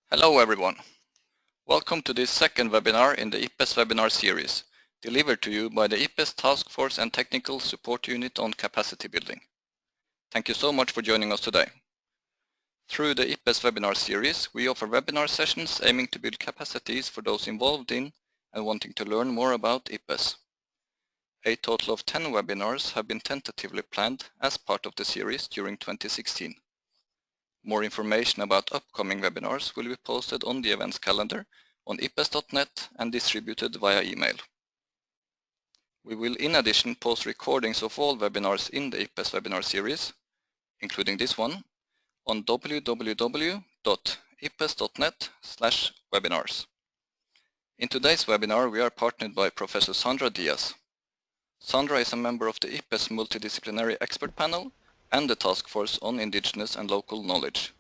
Hello everyone. Welcome to this second webinar in the IPBES webinar series, delivered to you by the IPBES Task Force and Technical Support Unit on Capacity Building. Thank you so much for joining us today. Through the IPBES webinar series, we offer webinar sessions aiming to build capacities for those involved in and wanting to learn more about IPBES. A total of 10 webinars have been tentatively planned as part of the series during 2016. More information about upcoming webinars will be posted on the events calendar on ipbes.net and distributed via email. We will in addition post recordings of all webinars in the IPBES webinar series, including this one, on www.ipbes.net/webinars. In today's webinar we are partnered by Professor Sandra Diaz. Sandra is a member of the IPBES Multidisciplinary Expert Panel and the Task Force on Indigenous and Local Knowledge.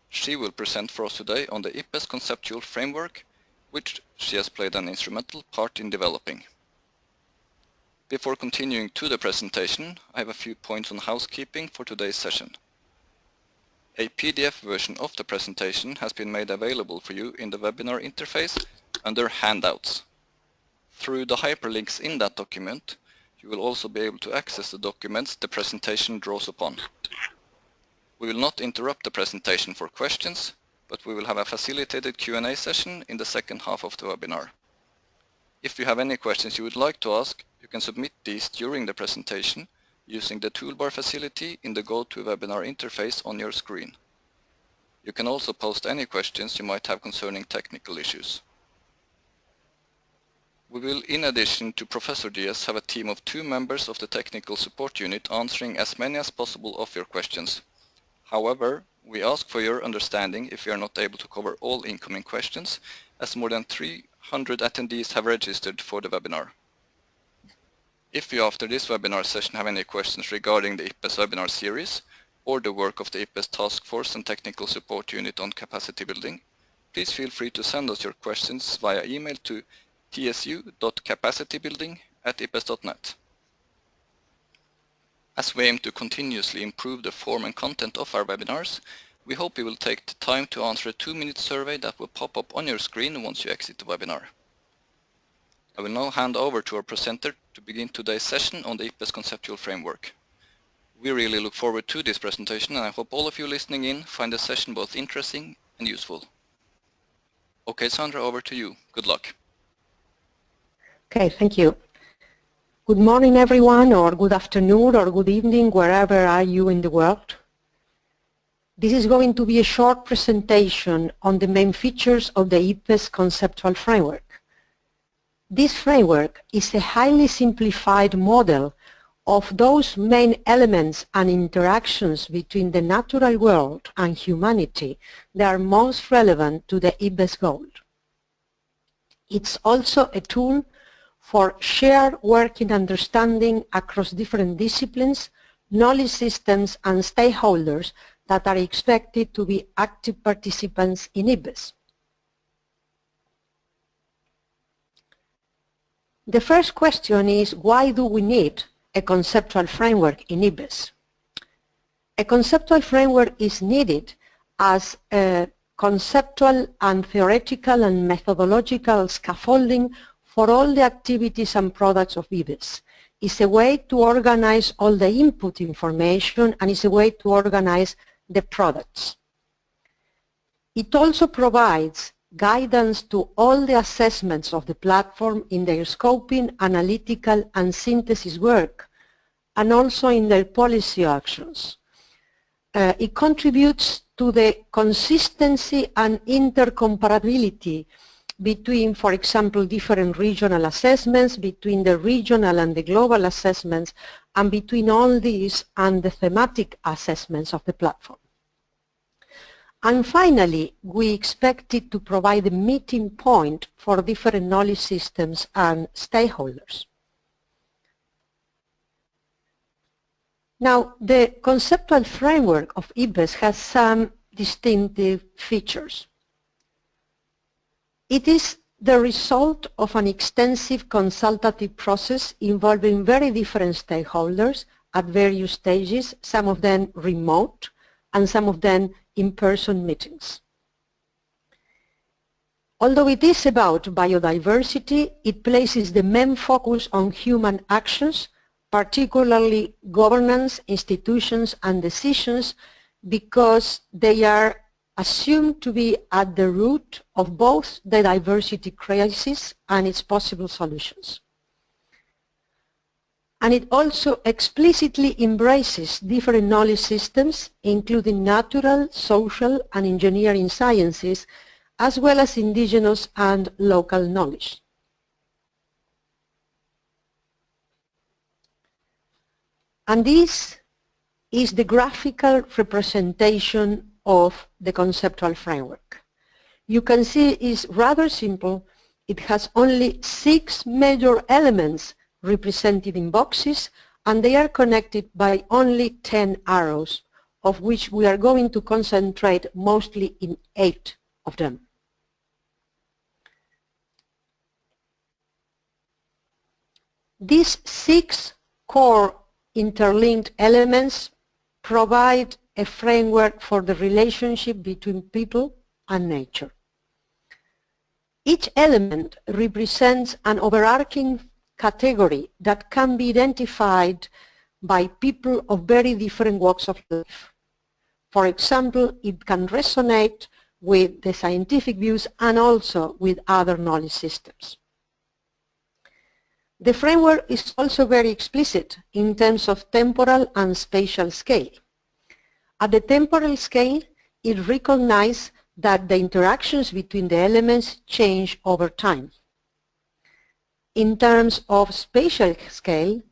She will present for us today on the IPBES Conceptual framework, which she has played an instrumental part in developing. Before continuing to the presentation, I have a few points on housekeeping for today's session. A PDF version of the presentation has been made available for you in the webinar interface under Handouts. Through the hyperlinks in that document, you will also be able to access the documents the presentation draws upon. We will not interrupt the presentation for questions, but we will have a facilitated Q&A session in the second half of the webinar. If you have any questions you would like to ask, you can submit these during the presentation using the toolbar facility in the GoToWebinar interface on your screen. You can also post any questions you might have concerning technical issues. We will, in addition to Professor Diaz, have a team of 2 members of the Technical Support Unit answering as many as possible of your questions. However, we ask for your understanding if we are not able to cover all incoming questions, as more than 300 attendees have registered for the webinar. If you after this webinar session have any questions regarding the IPBES webinar series or the work of the IPBES Task Force and Technical Support Unit on Capacity Building, please feel free to send us your questions via email to tsu.capacitybuilding@ipbes.net. As we aim to continuously improve the form and content of our webinars, we hope you will take the time to answer a 2-minute survey that will pop up on your screen once you exit the webinar. I will now hand over to our presenter to begin today's session on the IPBES Conceptual framework. We really look forward to this presentation, and I hope all of you listening in find the session both interesting and useful. Okay, Sandra, over to you. Good luck. Okay, thank you. Good morning, everyone, or good afternoon, or good evening, wherever are you in the world. This is going to be a short presentation on the main features of the IPBES conceptual framework. This framework is a highly simplified model of those main elements and interactions between the natural world and humanity that are most relevant to the IPBES goal. It's also a tool for shared working understanding across different disciplines, knowledge systems and stakeholders that are expected to be active participants in IPBES. The first question is, why do we need a conceptual framework in IPBES? A conceptual framework is needed as a conceptual and theoretical and methodological scaffolding for all the activities and products of IPBES. It's a way to organize all the input information, and it's a way to organize the products. It also provides guidance to all the assessments of the platform in their scoping, analytical and synthesis work, and also in their policy actions. It contributes to the consistency and intercomparability between, for example, different regional assessments, between the regional and the global assessments, and between all these and the thematic assessments of the platform. And finally, we expect it to provide a meeting point for different knowledge systems and stakeholders. Now, the conceptual framework of IPBES has some distinctive features. It is the result of an extensive consultative process involving very different stakeholders at various stages, some of them remote and some of them in-person meetings. Although it is about biodiversity, it places the main focus on human actions, particularly governance, institutions, and decisions, because they are assumed to be at the root of both the diversity crisis and its possible solutions. And it also explicitly embraces different knowledge systems, including natural, social, and engineering sciences, as well as indigenous and local knowledge. And this is the graphical representation of the conceptual framework. You can see it's rather simple. It has only 6 major elements represented in boxes, and they are connected by only 10 arrows, of which we are going to concentrate mostly in 8 of them. These 6 core interlinked elements provide a framework for the relationship between people and nature. Each element represents an overarching category that can be identified by people of very different walks of life. For example, it can resonate with the scientific views and also with other knowledge systems. The framework is also very explicit in terms of temporal and spatial scale. At the temporal scale, it recognizes that the interactions between the elements change over time. In terms of spatial scale,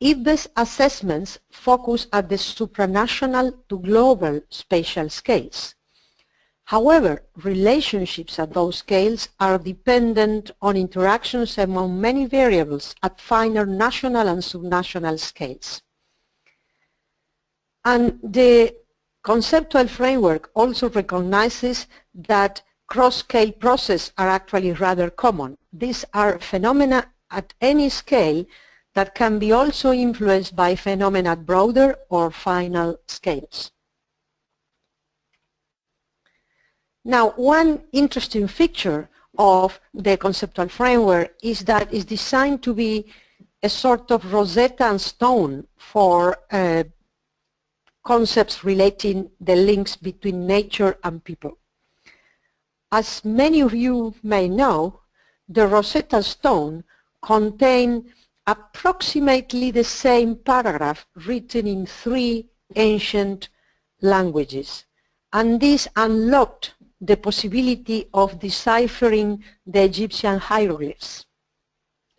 IPBES assessments focus at the supranational to global spatial scales. However, relationships at those scales are dependent on interactions among many variables at finer national and subnational scales. And the conceptual framework also recognizes that cross-scale processes are actually rather common. These are phenomena at any scale that can be also influenced by phenomena at broader or final scales. Now, one interesting feature of the conceptual framework is that it's designed to be a sort of Rosetta Stone for concepts relating the links between nature and people. As many of you may know, the Rosetta Stone contains approximately the same paragraph written in 3 ancient languages, and this unlocked the possibility of deciphering the Egyptian hieroglyphs.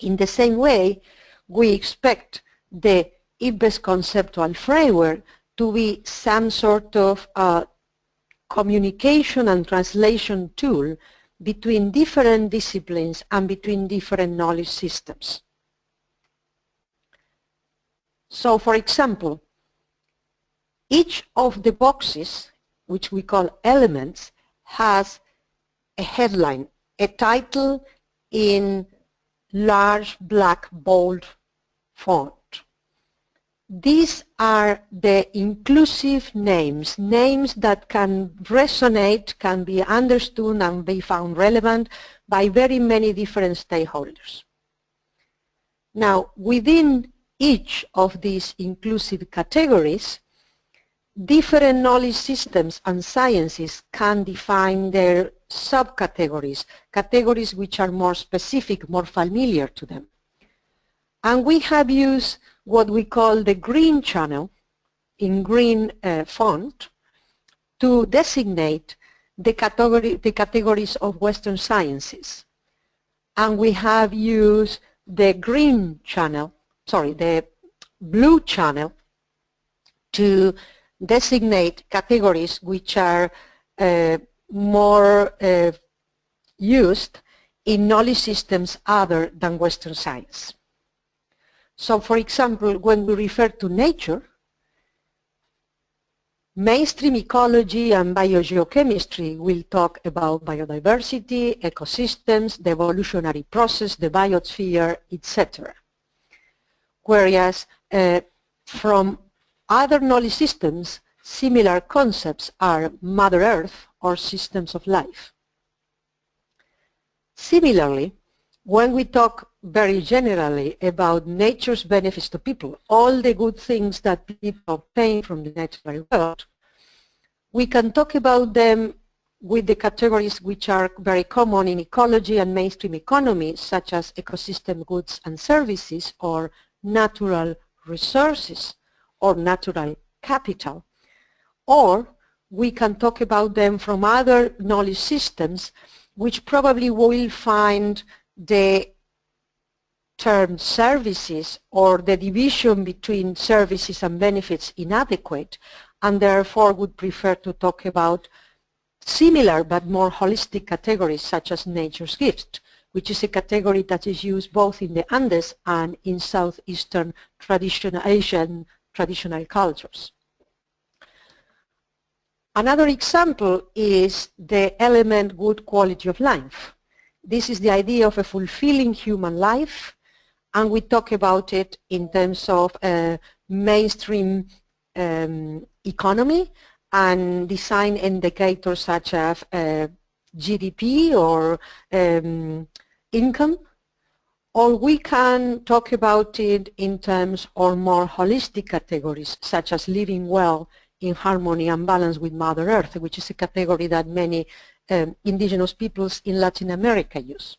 In the same way, we expect the IPBES conceptual framework to be some sort of communication and translation tool between different disciplines and between different knowledge systems. So, for example, each of the boxes, which we call elements, has a headline, a title in large black bold font. These are the inclusive names, names that can resonate, can be understood and be found relevant by very many different stakeholders. Now, within each of these inclusive categories, different knowledge systems and sciences can define their subcategories, categories which are more specific, more familiar to them. And we have used what we call the green channel in green font to designate the categories of Western sciences. And we have used the green channel, sorry, the blue channel to designate categories which are more used in knowledge systems other than Western science. So, for example, when we refer to nature, mainstream ecology and biogeochemistry will talk about biodiversity, ecosystems, the evolutionary process, the biosphere, etc. Whereas from other knowledge systems, similar concepts are Mother Earth or systems of life. Similarly, when we talk very generally about nature's benefits to people, all the good things that people obtain from the natural world, we can talk about them with the categories which are very common in ecology and mainstream economy, such as ecosystem goods and services, or natural resources, or natural capital. Or we can talk about them from other knowledge systems, which probably will find the term services or the division between services and benefits inadequate, and therefore would prefer to talk about similar but more holistic categories such as nature's gift, which is a category that is used both in the Andes and in southeastern Asian traditional cultures. Another example is the element good quality of life. This is the idea of a fulfilling human life, and we talk about it in terms of mainstream economy and design indicators such as GDP or income, or we can talk about it in terms of more holistic categories such as living well in harmony and balance with Mother Earth, which is a category that many indigenous peoples in Latin America use.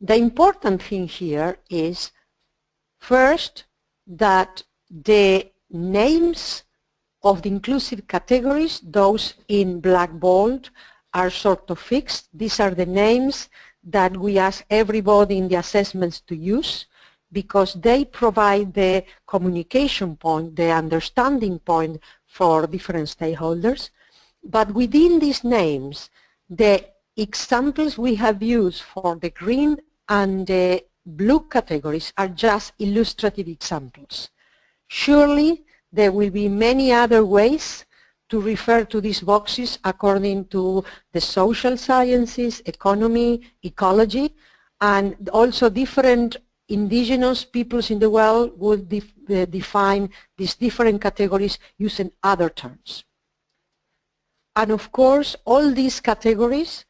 The important thing here is, first, that the names of the inclusive categories, those in black bold, are sort of fixed. These are the names that we ask everybody in the assessments to use, because they provide the communication point, the understanding point for different stakeholders. But within these names, the examples we have used for the green and the blue categories are just illustrative examples. Surely there will be many other ways to refer to these boxes according to the social sciences, economy, ecology, and also different indigenous peoples in the world would define these different categories using other terms. And of course, all these categories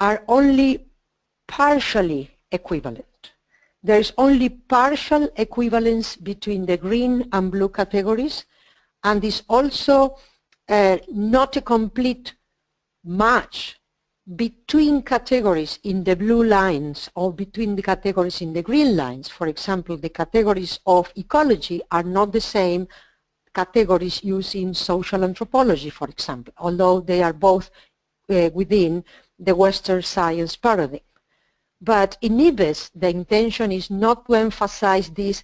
are only partially equivalent. There is only partial equivalence between the green and blue categories, and is also not a complete match between categories in the blue lines or between the categories in the green lines. For example, the categories of ecology are not the same categories used in social anthropology, for example, although they are both within the Western science paradigm. But in IPBES, the intention is not to emphasize these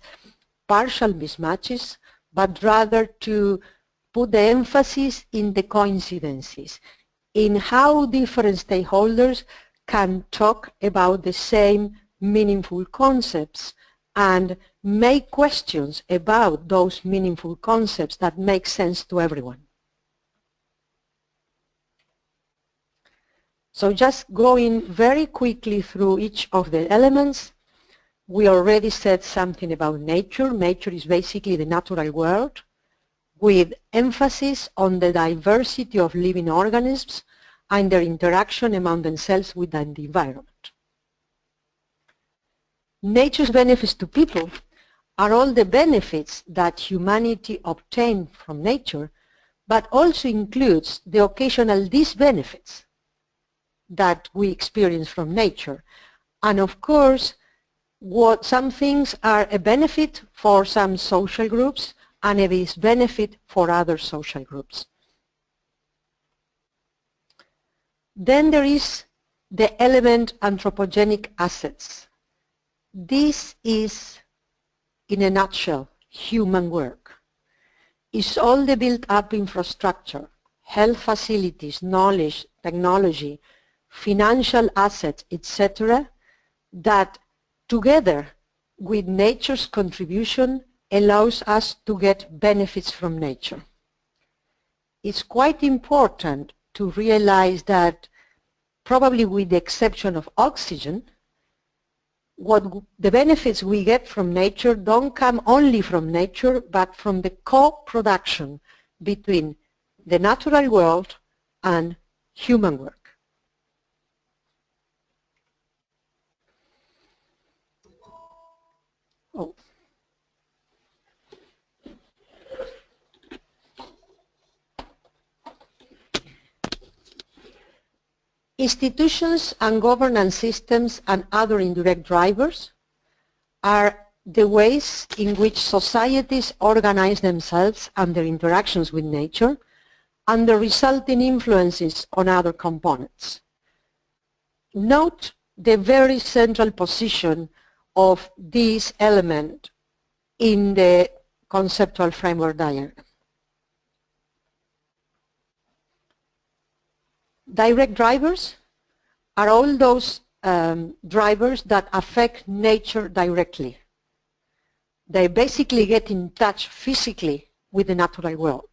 partial mismatches, but rather to put the emphasis in the coincidences, in how different stakeholders can talk about the same meaningful concepts and make questions about those meaningful concepts that make sense to everyone. So just going very quickly through each of the elements, we already said something about nature. Nature is basically the natural world, with emphasis on the diversity of living organisms and their interaction among themselves with the environment. Nature's benefits to people are all the benefits that humanity obtains from nature, but also includes the occasional disbenefits that we experience from nature. And of course, some things are a benefit for some social groups and a disbenefit for other social groups. Then there is the element anthropogenic assets. This is, in a nutshell, human work. It's all the built-up infrastructure, health facilities, knowledge, technology, financial assets, etc., that together with nature's contribution allows us to get benefits from nature. It's quite important to realize that, probably with the exception of oxygen, the benefits we get from nature don't come only from nature, but from the co-production between the natural world and human work. Institutions and governance systems and other indirect drivers are the ways in which societies organize themselves and their interactions with nature and the resulting influences on other components. Note the very central position of this element in the conceptual framework diagram. Direct drivers are all those drivers that affect nature directly. They basically get in touch physically with the natural world.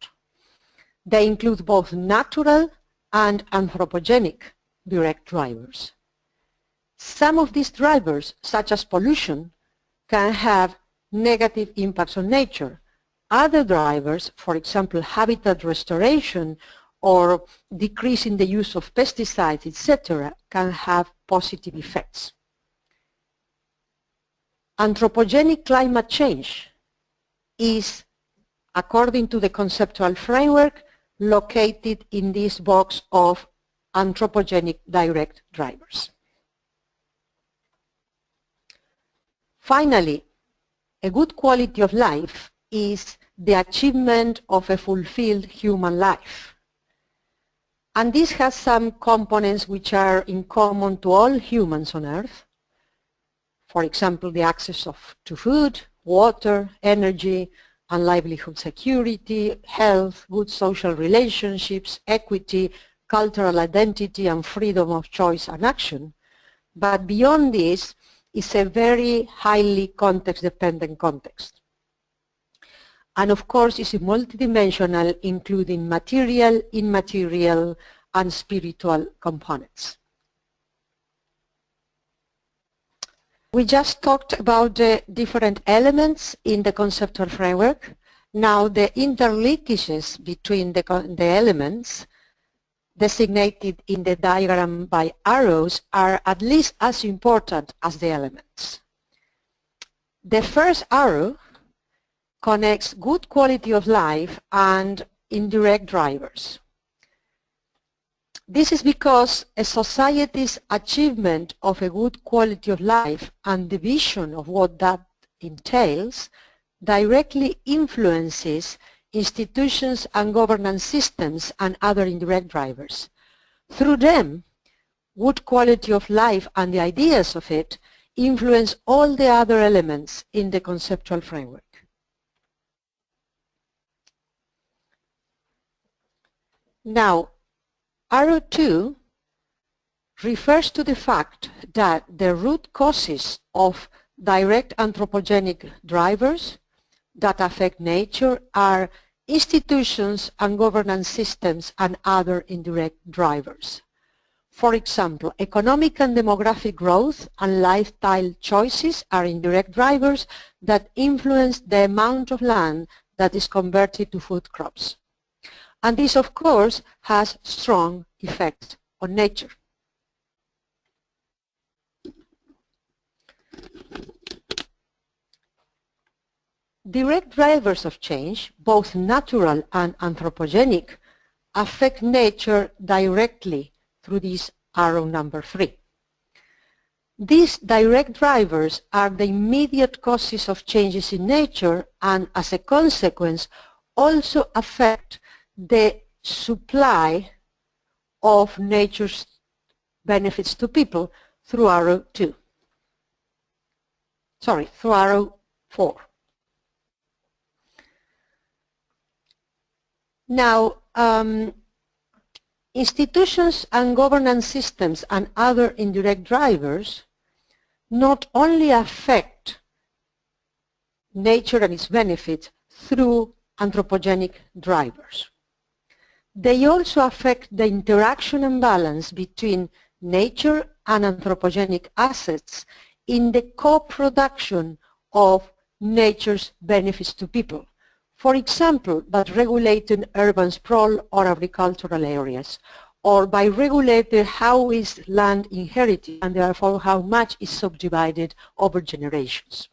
They include both natural and anthropogenic direct drivers. Some of these drivers, such as pollution, can have negative impacts on nature. Other drivers, for example, habitat restoration or decrease in the use of pesticides, etc., can have positive effects. Anthropogenic climate change is, according to the conceptual framework, located in this box of anthropogenic direct drivers. Finally, a good quality of life is the achievement of a fulfilled human life. And this has some components which are in common to all humans on Earth. For example, the access to food, water, energy, and livelihood security, health, good social relationships, equity, cultural identity, and freedom of choice and action. But beyond this is a very highly context-dependent context. And of course, it's multidimensional, including material, immaterial, and spiritual components. We just talked about the different elements in the conceptual framework. Now the interlinkages between the elements designated in the diagram by arrows are at least as important as the elements. The first arrow connects good quality of life and indirect drivers. This is because a society's achievement of a good quality of life and the vision of what that entails directly influences institutions and governance systems and other indirect drivers. Through them, good quality of life and the ideas of it influence all the other elements in the conceptual framework. Now, arrow 2 refers to the fact that the root causes of direct anthropogenic drivers that affect nature are institutions and governance systems and other indirect drivers. For example, economic and demographic growth and lifestyle choices are indirect drivers that influence the amount of land that is converted to food crops. And this, of course, has strong effects on nature. Direct drivers of change, both natural and anthropogenic, affect nature directly through this arrow number 3. These direct drivers are the immediate causes of changes in nature and, as a consequence, also affect the supply of nature's benefits to people through arrow 2. Sorry, through arrow 4. Now, institutions and governance systems and other indirect drivers not only affect nature and its benefits through anthropogenic drivers. They also affect the interaction and balance between nature and anthropogenic assets in the co-production of nature's benefits to people. For example, by regulating urban sprawl or agricultural areas, or by regulating how is land inherited and therefore how much is subdivided over generations.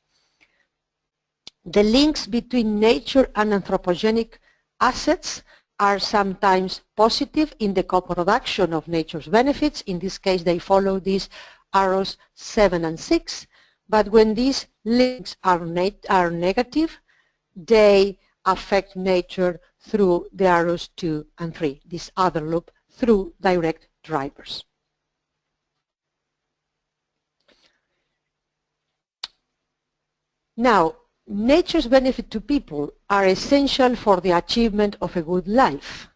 The links between nature and anthropogenic assets are sometimes positive in the coproduction of nature's benefits. In this case, they follow these arrows 7 and 6. But when these links are negative, they affect nature through the arrows 2 and 3, this other loop, through direct drivers. Now, nature's benefit to people are essential for the achievement of a good life.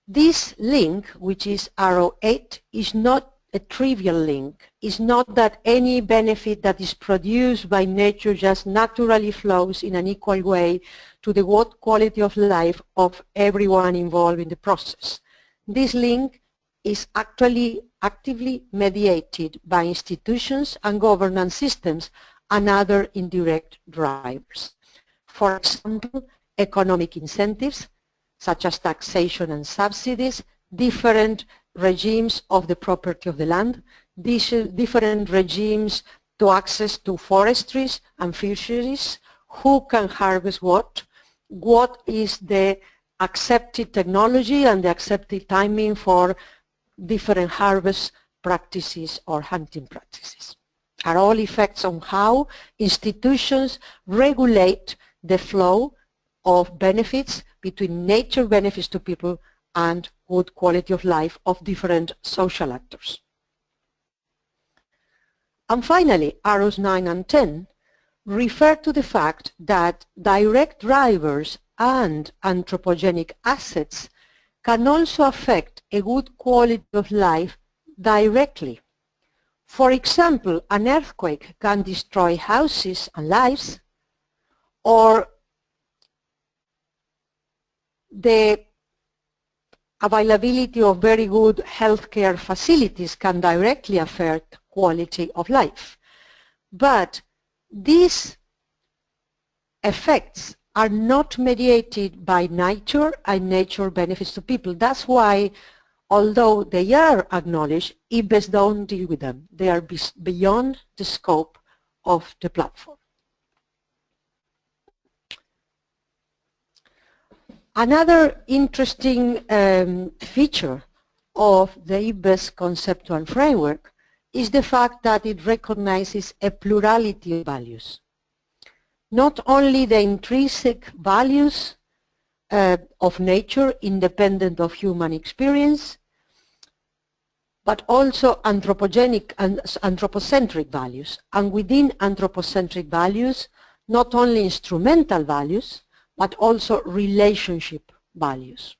This link, which is arrow 8, is not a trivial link. It's not that any benefit that is produced by nature just naturally flows in an equal way to the good quality of life of everyone involved in the process. This link is actually actively mediated by institutions and governance systems and other indirect drivers. For example, economic incentives, such as taxation and subsidies, different regimes of the property of the land, different regimes to access to forestries and fisheries, who can harvest what is the accepted technology and the accepted timing for different harvest practices or hunting practices, are all effects on how institutions regulate the flow of benefits between nature benefits to people and good quality of life of different social actors. And finally, arrows 9 and 10 refer to the fact that direct drivers and anthropogenic assets can also affect a good quality of life directly. For example, an earthquake can destroy houses and lives, or the availability of very good healthcare facilities can directly affect quality of life. But these effects are not mediated by nature and nature benefits to people. That's why, although they are acknowledged, IPBES don't deal with them. They are beyond the scope of the platform. Another interesting feature of the IPBES conceptual framework is the fact that it recognizes a plurality of values. Not only the intrinsic values of nature independent of human experience, but also anthropogenic and anthropocentric values. And within anthropocentric values, not only instrumental values, but also relationship values,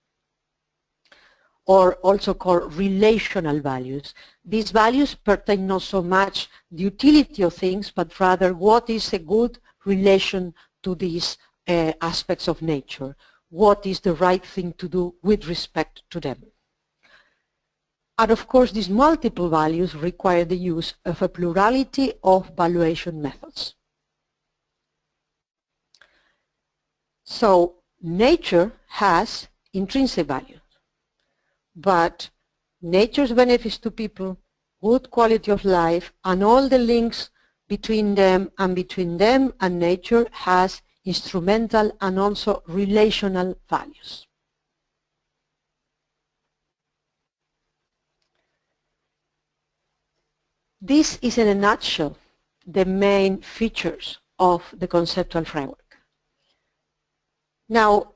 or also called relational values. These values pertain not so much the utility of things, but rather what is a good relation to these aspects of nature, what is the right thing to do with respect to them. And of course, these multiple values require the use of a plurality of valuation methods. So nature has intrinsic values, but nature's benefits to people, good quality of life, and all the links between them and nature has instrumental and also relational values. This is in a nutshell the main features of the conceptual framework. Now,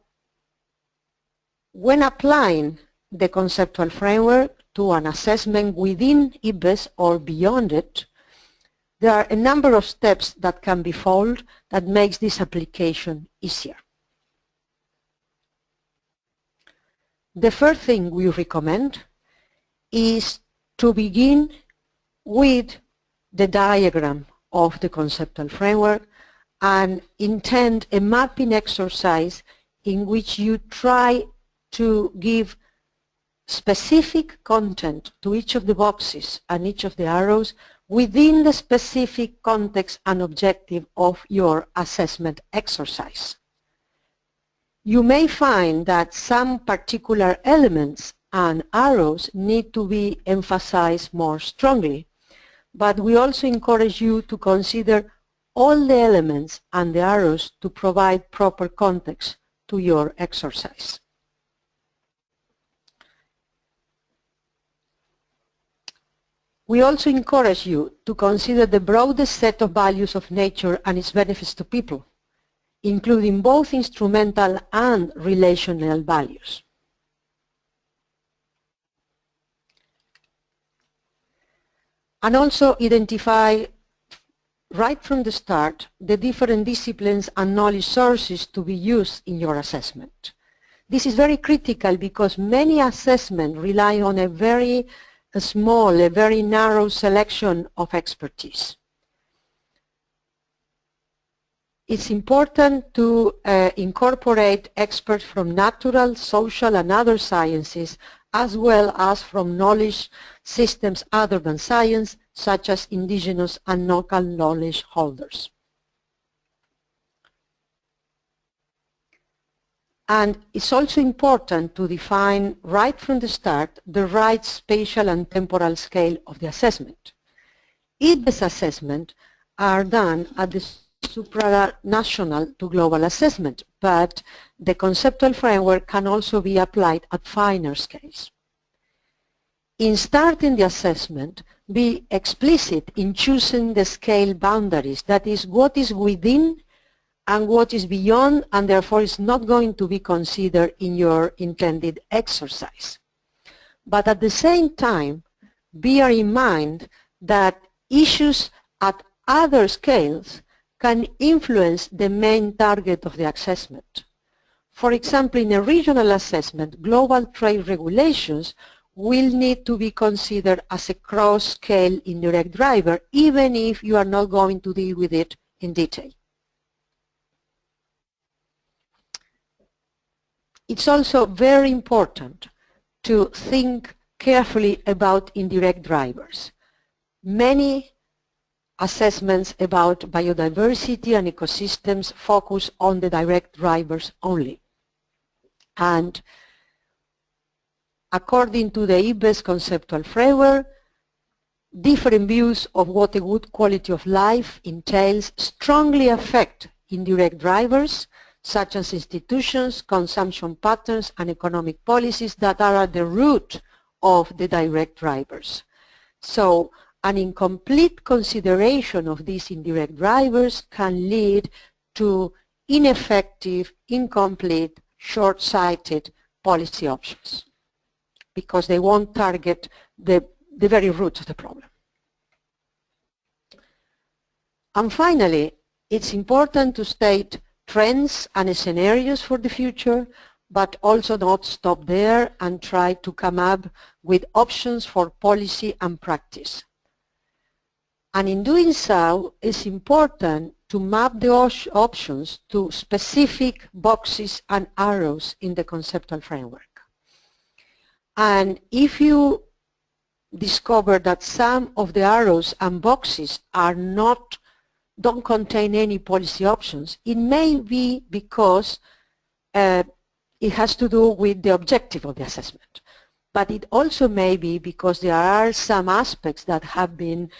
when applying the conceptual framework to an assessment within IPBES or beyond it, there are a number of steps that can be followed that makes this application easier. The first thing we recommend is to begin with the diagram of the conceptual framework and intend a mapping exercise in which you try to give specific content to each of the boxes and each of the arrows within the specific context and objective of your assessment exercise. You may find that some particular elements and arrows need to be emphasized more strongly, but we also encourage you to consider all the elements and the arrows to provide proper context to your exercise. We also encourage you to consider the broadest set of values of nature and its benefits to people, including both instrumental and relational values. And also identify right from the start the different disciplines and knowledge sources to be used in your assessment. This is very critical because many assessments rely on a very small, a very narrow selection of expertise. It's important to incorporate experts from natural, social, and other sciences, as well as from knowledge systems other than science, such as indigenous and local knowledge holders. And it's also important to define right from the start the right spatial and temporal scale of the assessment. IPBES assessments are done at the supranational to global assessment, but the conceptual framework can also be applied at finer scales. In starting the assessment, be explicit in choosing the scale boundaries, that is, what is within and what is beyond, and therefore is not going to be considered in your intended exercise. But at the same time, bear in mind that issues at other scales can influence the main target of the assessment. For example, in a regional assessment, global trade regulations will need to be considered as a cross-scale indirect driver, even if you are not going to deal with it in detail. It's also very important to think carefully about indirect drivers. Many assessments about biodiversity and ecosystems focus on the direct drivers only. And according to the IPBES conceptual framework, different views of what a good quality of life entails strongly affect indirect drivers, such as institutions, consumption patterns, and economic policies that are at the root of the direct drivers. So an incomplete consideration of these indirect drivers can lead to ineffective, incomplete, short-sighted policy options, because they won't target the very root of the problem. And finally, it's important to state trends and scenarios for the future, but also not stop there and try to come up with options for policy and practice. And in doing so, it's important to map the options to specific boxes and arrows in the conceptual framework. And if you discover that some of the arrows and boxes don't contain any policy options, it may be because it has to do with the objective of the assessment. But it also may be because there are some aspects that have been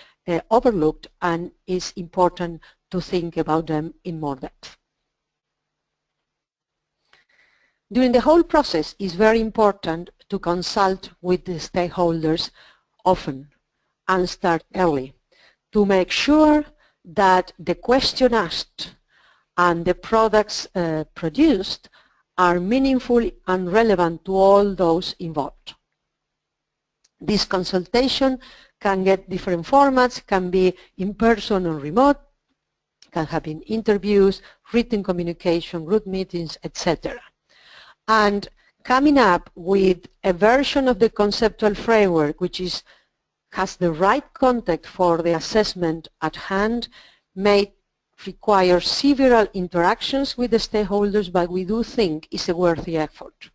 overlooked, and it's important to think about them in more depth. During the whole process, it's very important to consult with the stakeholders often and start early to make sure that the question asked and the products produced are meaningful and relevant to all those involved. This consultation can get different formats, can be in person or remote, can have been interviews, written communication, group meetings, etc. And coming up with a version of the conceptual framework which has the right context for the assessment at hand may require several interactions with the stakeholders, but we do think it's a worthy effort.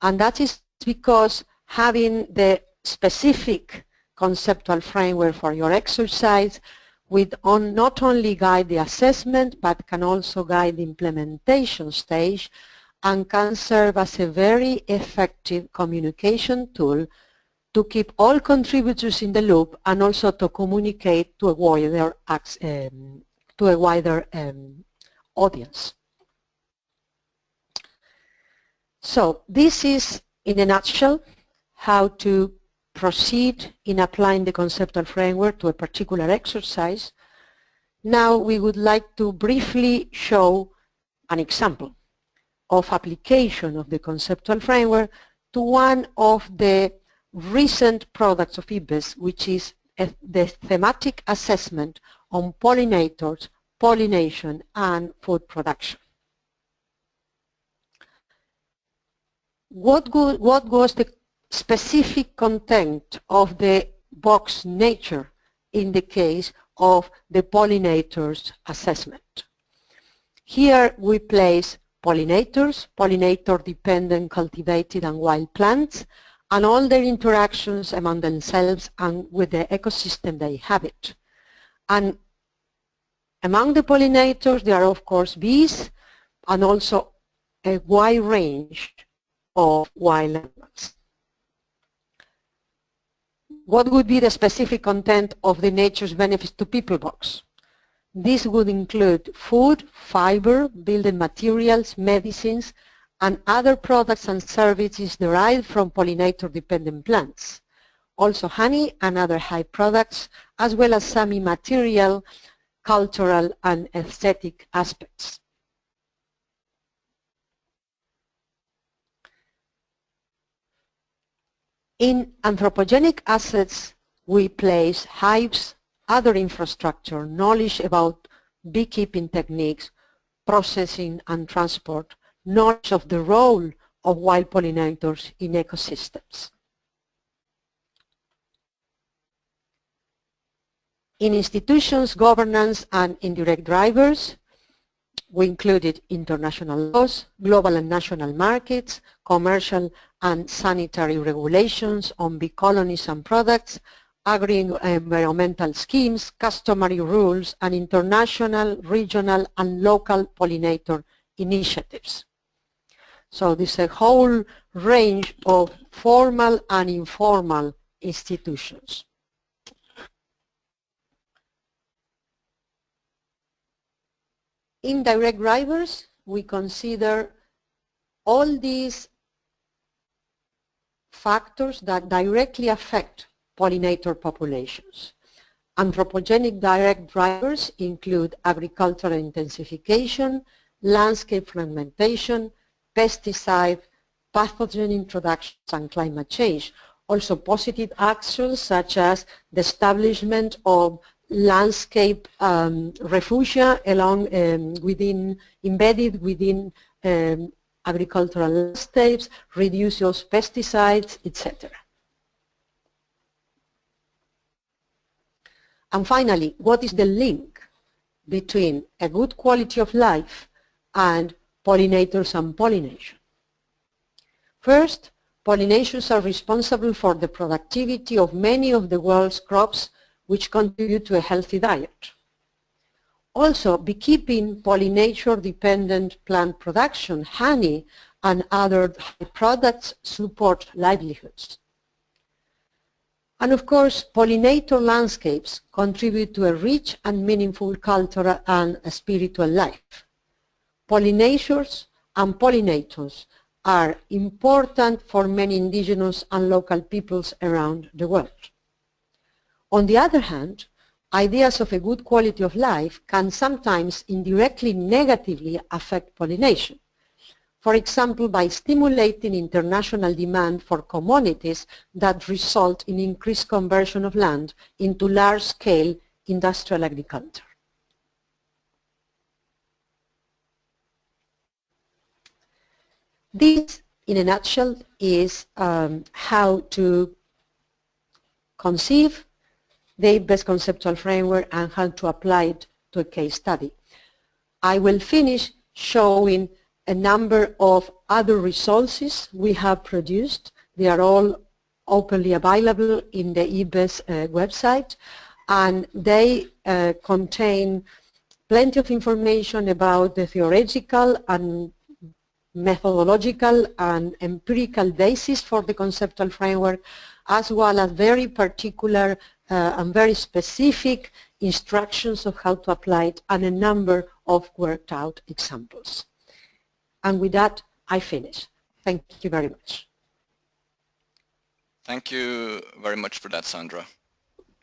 And that is because having the specific conceptual framework for your exercise will not only guide the assessment, but can also guide the implementation stage and can serve as a very effective communication tool to keep all contributors in the loop and also to communicate to a wider audience. So this is, in a nutshell, how to proceed in applying the conceptual framework to a particular exercise. Now we would like to briefly show an example of application of the conceptual framework to one of the recent products of IPBES, which is the thematic assessment on pollinators, pollination, and food production. What was the specific content of the box nature in the case of the pollinators assessment? Here we place pollinators, pollinator-dependent cultivated and wild plants, and all their interactions among themselves and with the ecosystem they inhabit. And among the pollinators there are of course bees and also a wide range of wild animals. What would be the specific content of the nature's benefits to people box? This would include food, fiber, building materials, medicines, and other products and services derived from pollinator-dependent plants. Also honey and other hive products, as well as some immaterial, cultural, and aesthetic aspects. In anthropogenic assets, we place hives, other infrastructure, knowledge about beekeeping techniques, processing and transport, knowledge of the role of wild pollinators in ecosystems. In institutions, governance, and indirect drivers, we included international laws, global and national markets, commercial and sanitary regulations on bee colonies and products, agri-environmental schemes, customary rules, and international, regional, and local pollinator initiatives. So this is a whole range of formal and informal institutions. Indirect drivers, we consider all these factors that directly affect pollinator populations. Anthropogenic direct drivers include agricultural intensification, landscape fragmentation, pesticide, pathogen introductions, and climate change. Also positive actions such as the establishment of landscape refugia embedded within agricultural landscapes, reduce those pesticides, etc. And finally, what is the link between a good quality of life and pollinators and pollination? First, pollinations are responsible for the productivity of many of the world's crops, which contribute to a healthy diet. Also, beekeeping, pollinator-dependent plant production, honey, and other products support livelihoods. And of course, pollinator landscapes contribute to a rich and meaningful cultural and spiritual life. Pollinators and pollinators are important for many indigenous and local peoples around the world. On the other hand, ideas of a good quality of life can sometimes indirectly negatively affect pollination. For example, by stimulating international demand for commodities that result in increased conversion of land into large-scale industrial agriculture. This, in a nutshell, is how to conceive the IPBES conceptual framework and how to apply it to a case study. I will finish showing a number of other resources we have produced. They are all openly available in the IPBES website, and they contain plenty of information about the theoretical and methodological and empirical basis for the conceptual framework, as well as very particular and very specific instructions of how to apply it and a number of worked out examples. And with that, I finish. Thank you very much. Thank you very much for that, Sandra.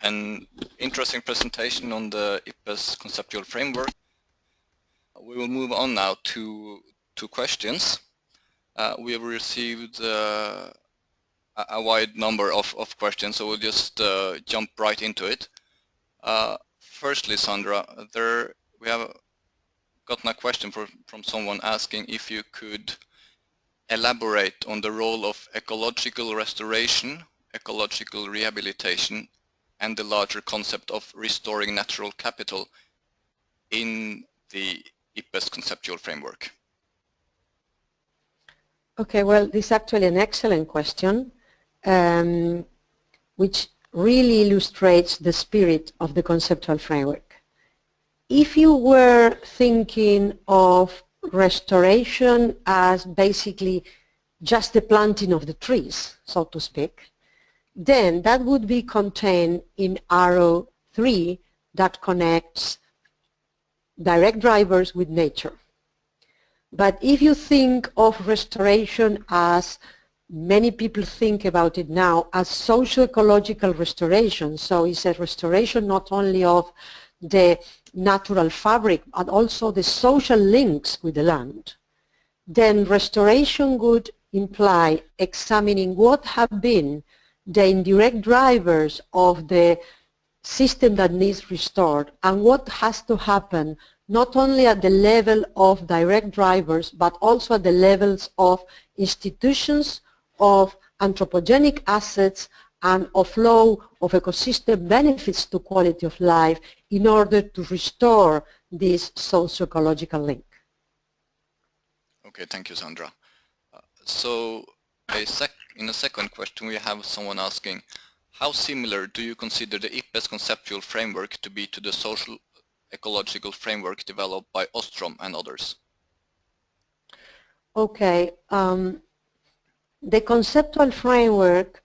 An interesting presentation on the IPBES conceptual framework. We will move on now to questions. We have received a wide number of questions, so we'll just jump right into it. Firstly, Sandra, we have gotten a question from someone asking if you could elaborate on the role of ecological restoration, ecological rehabilitation, and the larger concept of restoring natural capital in the IPBES conceptual framework. Okay, well, this is actually an excellent question, which really illustrates the spirit of the conceptual framework. If you were thinking of restoration as basically just the planting of the trees, so to speak, then that would be contained in arrow 3 that connects direct drivers with nature. But if you think of restoration as many people think about it now as socio-ecological restoration, so it's a restoration not only of the natural fabric but also the social links with the land, then restoration would imply examining what have been the indirect drivers of the system that needs restored and what has to happen not only at the level of direct drivers but also at the levels of institutions, of anthropogenic assets, and of flow of ecosystem benefits to quality of life in order to restore this socio-ecological link. Okay, thank you, Sandra. So in a second question we have someone asking, how similar do you consider the IPBES conceptual framework to be to the social ecological framework developed by Ostrom and others? Okay, the conceptual framework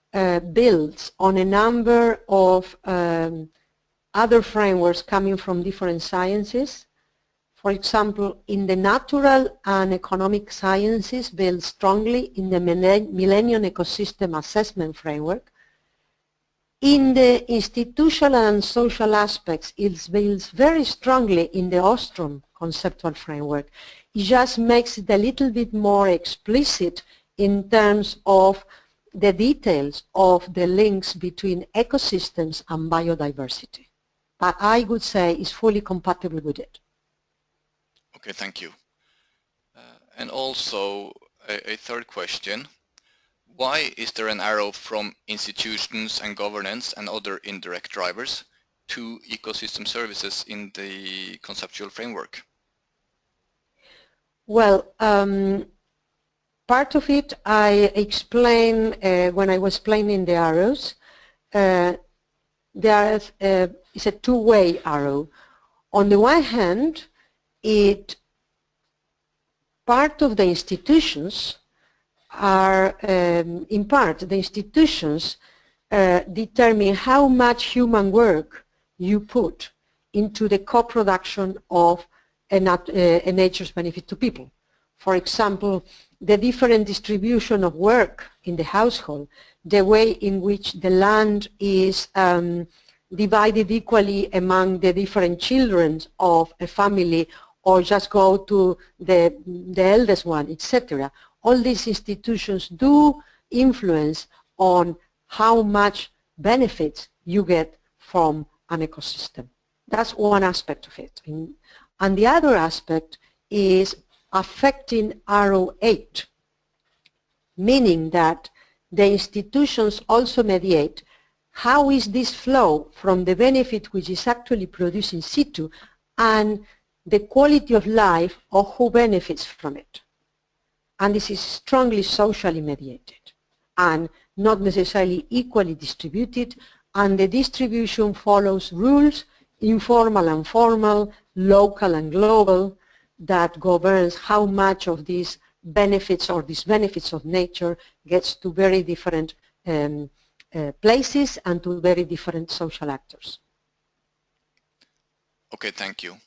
builds on a number of other frameworks coming from different sciences. For example, in the natural and economic sciences build strongly in the Millennium Ecosystem Assessment Framework. In the institutional and social aspects, it builds very strongly in the Ostrom conceptual framework. It just makes it a little bit more explicit in terms of the details of the links between ecosystems and biodiversity. But I would say it's fully compatible with it. Okay, thank you. And also a third question. Why is there an arrow from institutions and governance and other indirect drivers to ecosystem services in the conceptual framework? Well, part of it I explained when I was explaining the arrows. There is a two-way arrow. On the one hand, part of the institutions are, in part, the institutions determine how much human work you put into the co-production of a nature's benefit to people. For example, the different distribution of work in the household, the way in which the land is divided equally among the different children of a family, or just go to the eldest one, etc. All these institutions do influence on how much benefits you get from an ecosystem. That's one aspect of it. And the other aspect is affecting arrow 8, meaning that the institutions also mediate how is this flow from the benefit which is actually produced in situ and the quality of life of who benefits from it. And this is strongly socially mediated and not necessarily equally distributed, and the distribution follows rules, informal and formal, local and global, that governs how much of these benefits or these benefits of nature gets to very different places and to very different social actors. Okay, thank you.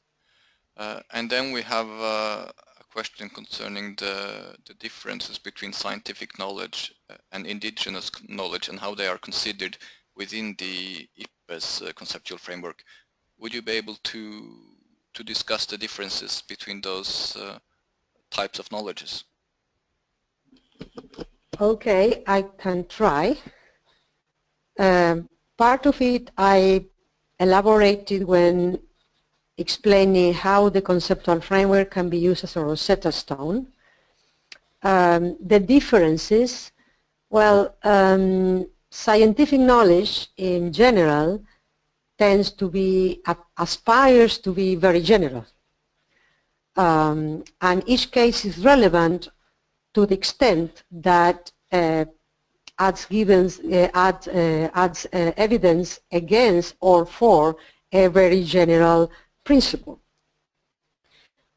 And then we have a question concerning the differences between scientific knowledge and indigenous knowledge and how they are considered within the IPBES conceptual framework. Would you be able to discuss the differences between those types of knowledges? Okay, I can try. Part of it I elaborated when explaining how the conceptual framework can be used as a Rosetta Stone. The differences, well, scientific knowledge in general tends to be, aspires to be very general. And each case is relevant to the extent that adds evidence against or for a very general principle.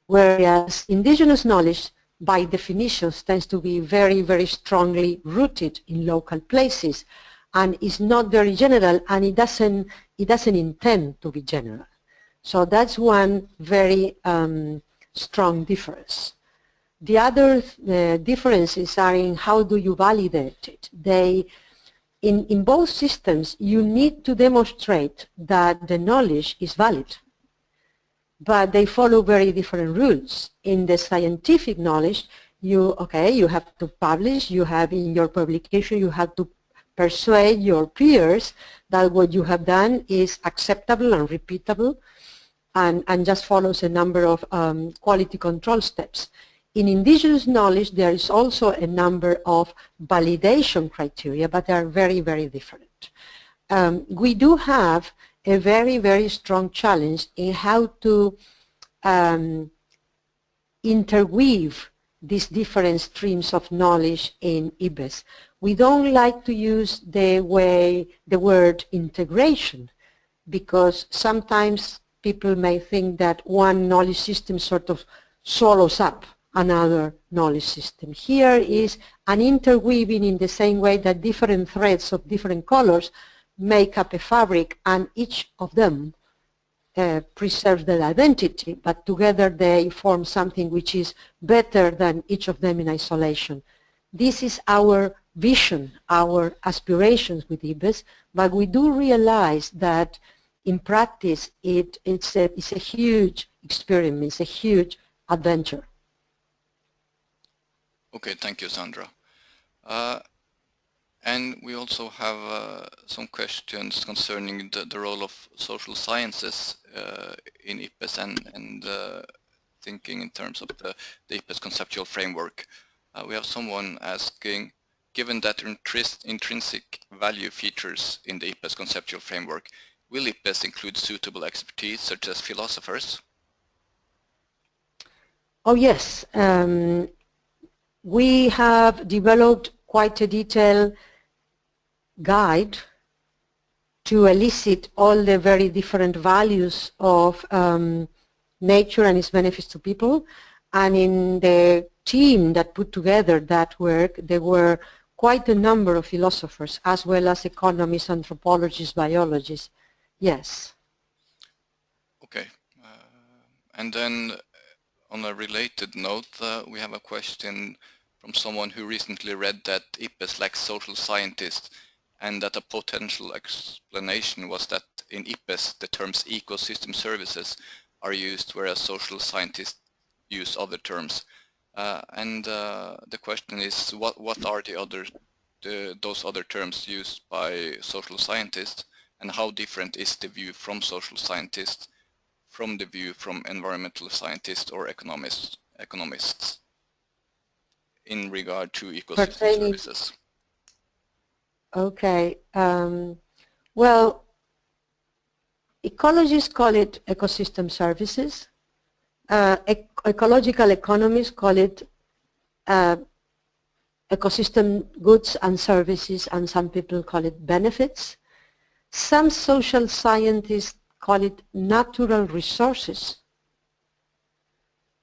Whereas indigenous knowledge, by definition, tends to be very, very strongly rooted in local places and is not very general, and it doesn't intend to be general. So that's one very strong difference. The other differences are in how do you validate it. In both systems, you need to demonstrate that the knowledge is valid, but they follow very different rules. In the scientific knowledge, you have to publish, you have in your publication, you have to persuade your peers that what you have done is acceptable and repeatable, and just follows a number of quality control steps. In indigenous knowledge, there is also a number of validation criteria, but they are very, very different. We do have a very, very strong challenge in how to interweave these different streams of knowledge in IPBES. We don't like to use the word integration, because sometimes people may think that one knowledge system sort of swallows up another knowledge system. Here is an interweaving in the same way that different threads of different colors make up a fabric, and each of them preserves their identity, but together they form something which is better than each of them in isolation. This is our vision, our aspirations with IPBES, but we do realize that in practice it's a huge experiment, it's a huge adventure. Okay, thank you, Sandra. And we also have some questions concerning the role of social sciences in IPBES and thinking in terms of the IPBES conceptual framework. We have someone asking, given that intrinsic value features in the IPBES conceptual framework, will IPBES include suitable expertise such as philosophers? Oh yes, we have developed quite a detailed guide to elicit all the very different values of nature and its benefits to people. And in the team that put together that work, there were quite a number of philosophers, as well as economists, anthropologists, biologists. Yes. Okay. And then on a related note, we have a question from someone who recently read that IPBES lacks social scientists, and that a potential explanation was that in IPBES the terms ecosystem services are used, whereas social scientists use other terms. And the question is, what are those other terms used by social scientists, and how different is the view from social scientists from the view from environmental scientists or economists in regard to ecosystem services? Okay. Well, ecologists call it ecosystem services. Ecological economists call it ecosystem goods and services, and some people call it benefits. Some social scientists call it natural resources.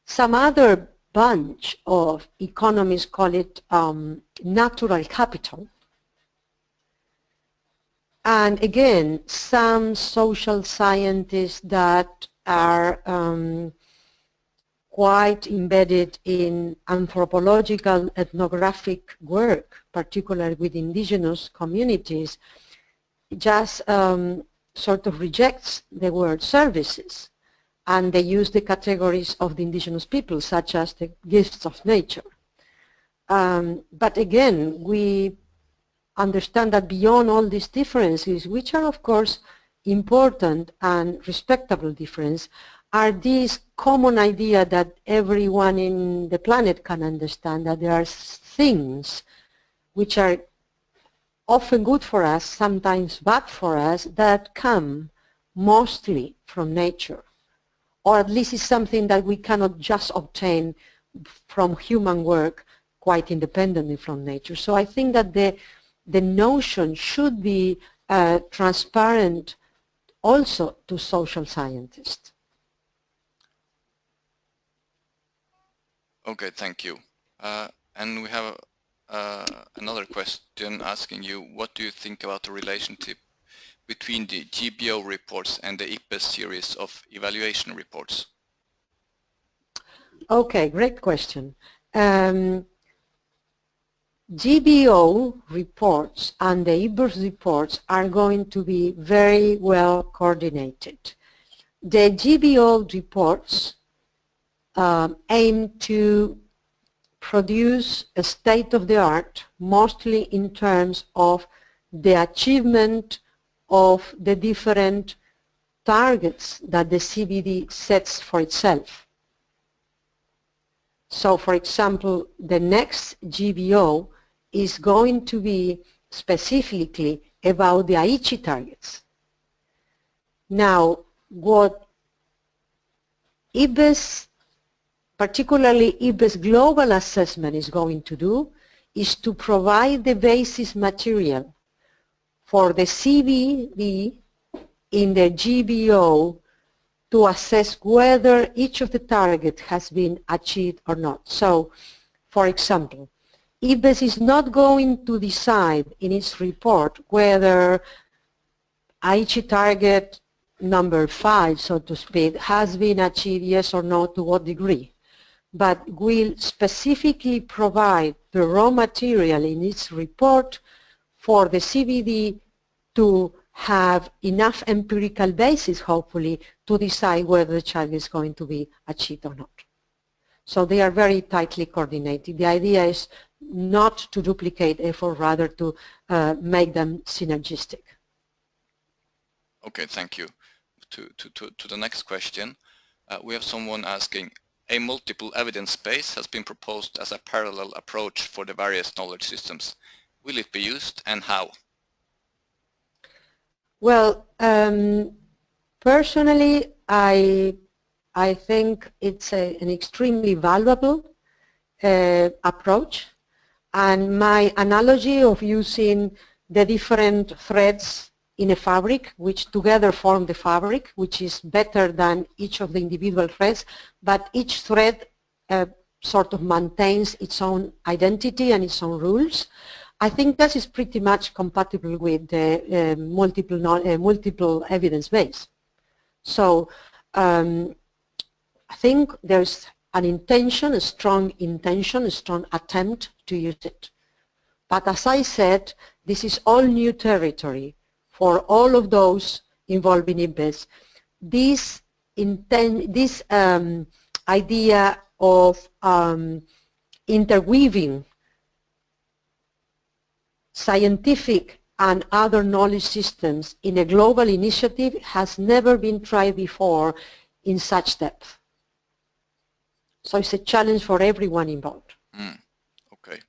Some other bunch of economists call it natural capital. And again, some social scientists that are quite embedded in anthropological ethnographic work, particularly with indigenous communities, just sort of rejects the word services, and they use the categories of the indigenous people, such as the gifts of nature. But again, we understand that beyond all these differences, which are of course important and respectable difference, are these common idea that everyone in the planet can understand, that there are things which are often good for us, sometimes bad for us, that come mostly from nature, or at least is something that we cannot just obtain from human work quite independently from nature. So I think that the notion should be transparent also to social scientists. Okay, thank you. And we have another question asking you, what do you think about the relationship between the GBO reports and the IPBES series of evaluation reports? Okay, great question. GBO reports and the IPBES reports are going to be very well coordinated. The GBO reports aim to produce a state-of-the-art, mostly in terms of the achievement of the different targets that the CBD sets for itself. So, for example, the next GBO is going to be specifically about the Aichi targets. Now, what IPBES, particularly IPBES Global Assessment, is going to do is to provide the basis material for the CBD in the GBO to assess whether each of the targets has been achieved or not. So, for example, IPBES is not going to decide in its report whether Aichi target number 5, so to speak, has been achieved, yes or no, to what degree, but will specifically provide the raw material in its report for the CBD to have enough empirical basis, hopefully, to decide whether the target is going to be achieved or not. So they are very tightly coordinated. The idea is not to duplicate effort, rather to make them synergistic. Okay, thank you. To the next question, we have someone asking, a multiple evidence space has been proposed as a parallel approach for the various knowledge systems. Will it be used and how? Well, personally, I think it's an extremely valuable approach, and my analogy of using the different threads in a fabric, which together form the fabric, which is better than each of the individual threads, but each thread sort of maintains its own identity and its own rules. I think that is pretty much compatible with the multiple evidence base. So I think there's an intention, a strong intention, a strong attempt to use it. But as I said, this is all new territory for all of those involved in IPBES. This idea of interweaving scientific and other knowledge systems in a global initiative has never been tried before in such depth. So it's a challenge for everyone involved. Okay.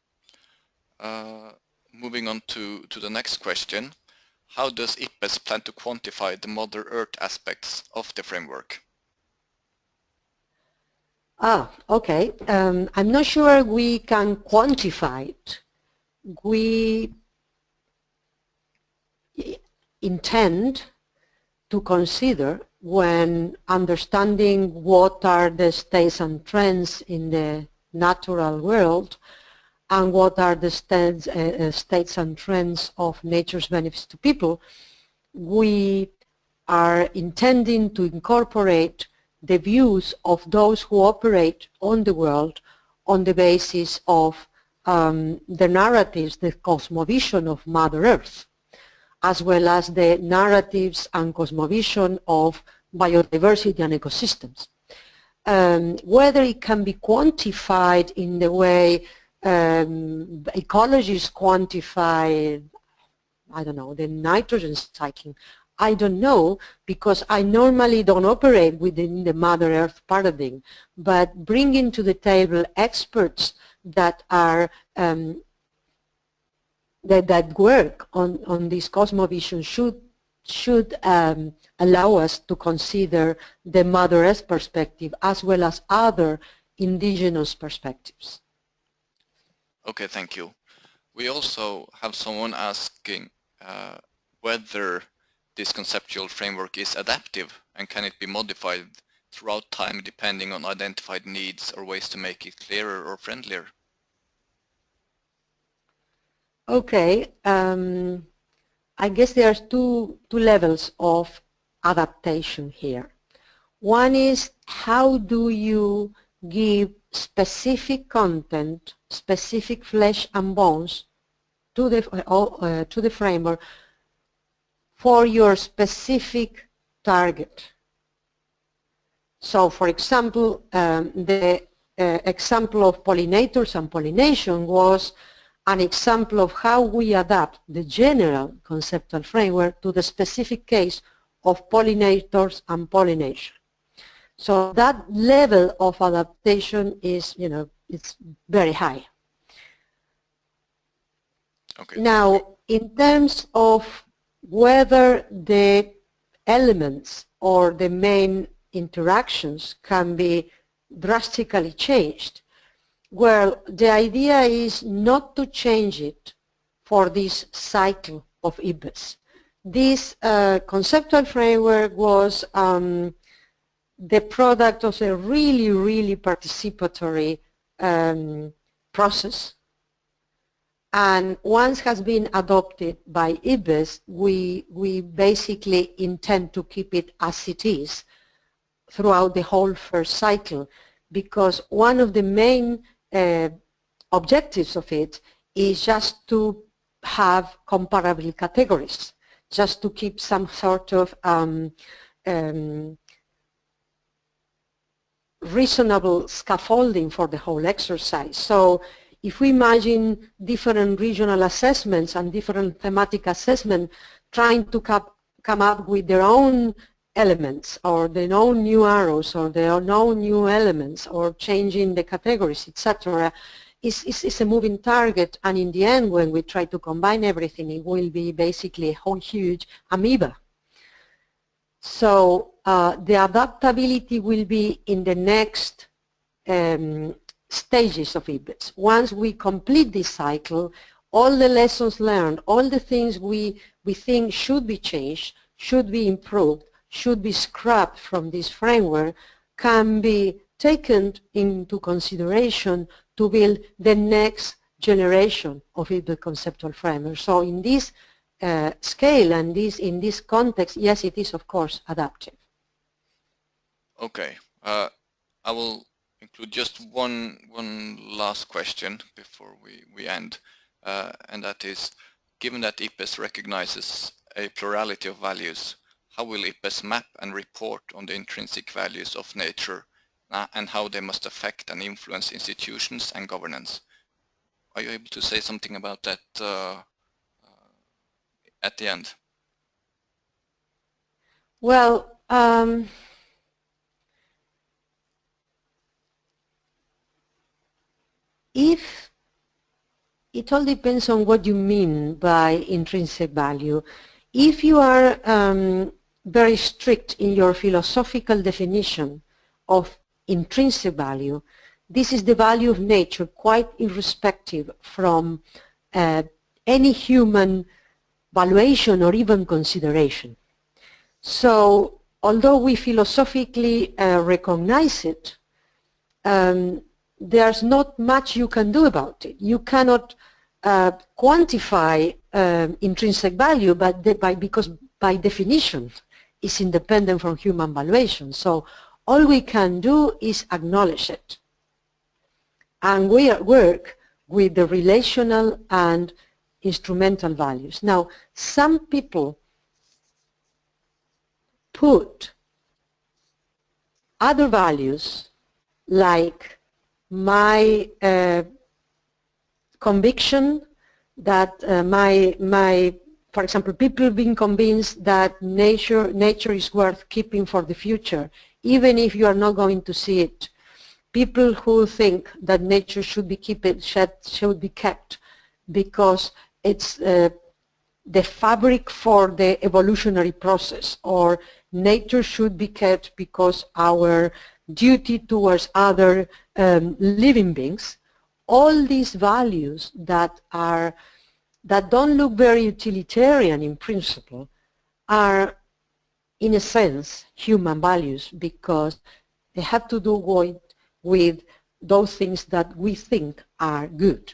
Moving on to the next question. How does IPBES plan to quantify the Mother Earth aspects of the framework? Okay. I'm not sure we can quantify it. We intend to consider, when understanding what are the states and trends in the natural world and what are the states and trends of nature's benefits to people, we are intending to incorporate the views of those who operate on the world on the basis of the narratives, the cosmovision of Mother Earth, as well as the narratives and cosmovision of biodiversity and ecosystems. Whether it can be quantified in the way ecologists quantify, I don't know, the nitrogen cycling, I don't know, because I normally don't operate within the Mother Earth paradigm, but bringing to the table experts that are that work on this cosmovision should allow us to consider the Mother Earth perspective as well as other indigenous perspectives. Okay, thank you. We also have someone asking whether this conceptual framework is adaptive and can it be modified throughout time depending on identified needs or ways to make it clearer or friendlier? Okay, I guess there's two levels of adaptation here. One is, how do you give specific content, specific flesh and bones to the framework for your specific target. So, for example, the example of pollinators and pollination was an example of how we adapt the general conceptual framework to the specific case of pollinators and pollination. So that level of adaptation is, it's very high. Okay. Now, in terms of whether the elements or the main interactions can be drastically changed, well, the idea is not to change it for this cycle of IPBES. This conceptual framework was the product of a really participatory process. And once has been adopted by IPBES, we basically intend to keep it as it is throughout the whole first cycle, because one of the main objectives of it is just to have comparable categories, just to keep some sort of reasonable scaffolding for the whole exercise. So if we imagine different regional assessments and different thematic assessments trying to come up with their own elements or their own new arrows or their own new elements or changing the categories, etc., is a moving target, and in the end when we try to combine everything it will be basically a whole huge amoeba. So the adaptability will be in the next stages of IPBES. Once we complete this cycle, all the lessons learned, all the things we think should be changed, should be improved, should be scrapped from this framework, can be taken into consideration to build the next generation of IPBES conceptual framework. So in this scale and in this context, yes, it is of course adaptive. Okay, I will include just one last question before we end, and that is, given that IPBES recognizes a plurality of values, how will IPBES map and report on the intrinsic values of nature and how they must affect and influence institutions and governance? Are you able to say something about that at the end? Well, if it all depends on what you mean by intrinsic value. If you are very strict in your philosophical definition of intrinsic value, this is the value of nature, quite irrespective from any human valuation or even consideration. So although we philosophically recognize it, there's not much you can do about it. You cannot quantify intrinsic value, but because by definition it's independent from human valuation. So All we can do is acknowledge it. And we work with the relational and instrumental values. Now, some people put other values like my conviction that for example, people being convinced that nature is worth keeping for the future, even if you are not going to see it. People who think that nature should be kept because it's the fabric for the evolutionary process, or nature should be kept because our duty towards other living beings. All these values that don't look very utilitarian in principle are, in a sense, human values, because they have to do with those things that we think are good.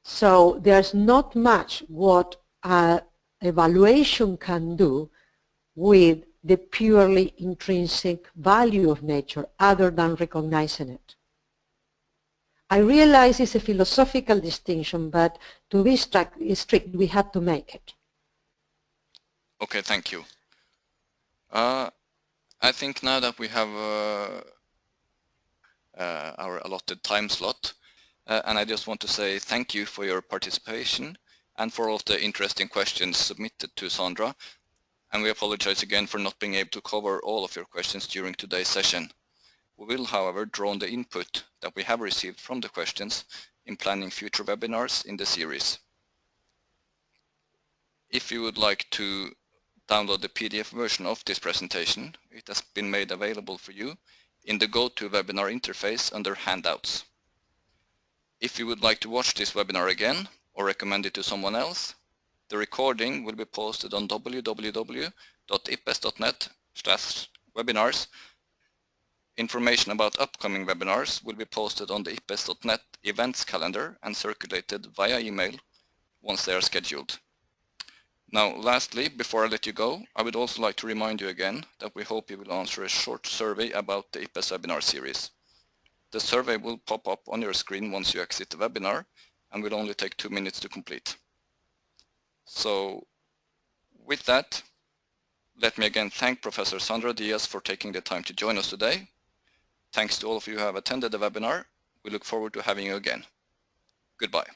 So there's not much what evaluation can do with the purely intrinsic value of nature other than recognizing it. I realize it's a philosophical distinction, but to be strict, we have to make it. Okay, thank you. I think now that we have our allotted time slot, and I just want to say thank you for your participation and for all of the interesting questions submitted to Sandra. And we apologize again for not being able to cover all of your questions during today's session. We will, however, draw on the input that we have received from the questions in planning future webinars in the series. If you would like to download the PDF version of this presentation, it has been made available for you in the GoToWebinar interface under Handouts. If you would like to watch this webinar again or recommend it to someone else, the recording will be posted on www.ipbes.net/webinars. Information about upcoming webinars will be posted on the ipbes.net events calendar and circulated via email once they are scheduled. Now, lastly, before I let you go, I would also like to remind you again that we hope you will answer a short survey about the IPBES webinar series. The survey will pop up on your screen once you exit the webinar and will only take 2 minutes to complete. So, with that, let me again thank Professor Sandra Diaz for taking the time to join us today. Thanks to all of you who have attended the webinar. We look forward to having you again. Goodbye.